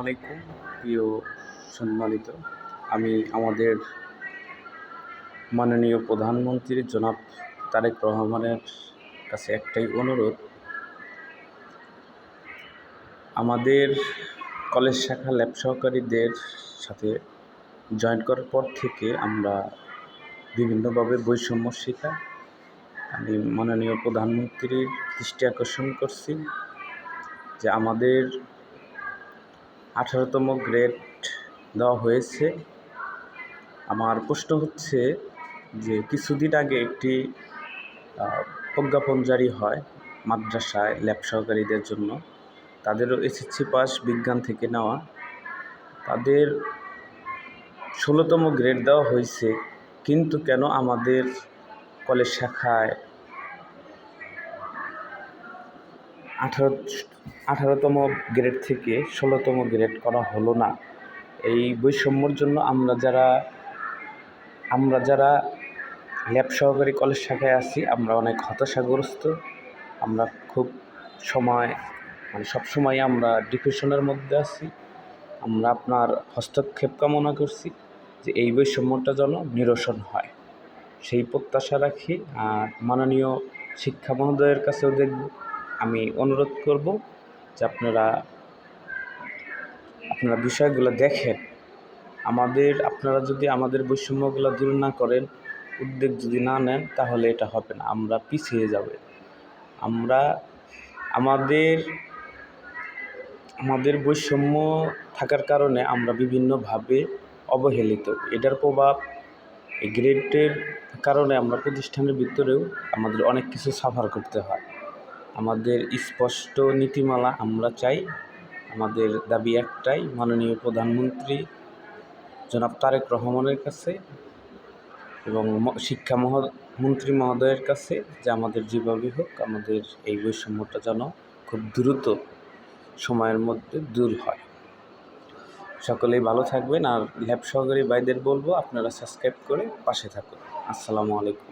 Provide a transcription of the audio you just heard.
আলাইকুম প্রিয় সম্মানিত, আমি আমাদের মাননীয় প্রধানমন্ত্রী জনাব তারেক রহমানের কাছে একটাই অনুরোধ। আমাদের কলেজ শাখা ল্যাব সহকারীদের সাথে জয়েন করার পর থেকে আমরা বিভিন্নভাবে বৈষম্য শিকার। আমি মাননীয় প্রধানমন্ত্রীর দৃষ্টি আকর্ষণ করছি যে আমাদের 18তম গ্রেড দেওয়া হয়েছে। আমার প্রশ্ন হচ্ছে যে কিছুদিন আগে একটি প্রজ্ঞাপন জারি হয় মাদ্রাসায় ল্যাব সহকারীদের জন্য। তাদেরও এসএসসি পাস বিজ্ঞান থেকে নেওয়া, তাদের 16তম গ্রেড দেওয়া হয়েছে। কিন্তু কেন আমাদের কলেজ শাখায় 18তম গ্রেড থেকে 16তম গ্রেড করা হলো না? এই বৈষম্যর জন্য আমরা যারা ল্যাব সহকারী কলেজ শাখায় আছি আমরা অনেক হতাশাগ্রস্ত। আমরা খুব সবসময় আমরা ডিপ্রেশনের মধ্যে আছি। আমরা আপনার হস্তক্ষেপ কামনা করছি যে এই বৈষম্যটা যেন নিরসন হয়, সেই প্রত্যাশা রাখি। আর মাননীয় শিক্ষা মহোদয়ের কাছেও আমি অনুরোধ করব যে আপনারা বিষয়গুলো দেখেন। আপনারা যদি আমাদের বৈষম্যগুলো দূর না করেন, উদ্যোগ যদি না নেন, তাহলে এটা হবে না, আমরা পিছিয়ে যাব। আমাদের বৈষম্য থাকার কারণে আমরা বিভিন্নভাবে অবহেলিত। এটার প্রভাব এই গ্রেডের কারণে আমরা প্রতিষ্ঠানের ভিতরেও আমাদের অনেক কিছু সাফার করতে হয়। আমাদের স্পষ্ট নীতিমালা আমরা চাই। আমাদের দাবি একটাই, মাননীয় প্রধানমন্ত্রী জনাব তারেক রহমানের কাছে এবং শিক্ষামন্ত্রী মহোদয়ের কাছে যে আমাদের যেভাবে হোক আমাদের এই বৈষম্যটা যেন খুব দ্রুত সময়ের মধ্যে দূর হয়। সকলেই ভালো থাকবেন। আর ল্যাব সহকারী ভাইদের বলবো আপনারা সাবস্ক্রাইব করে পাশে থাকুন। আসসালামু আলাইকুম।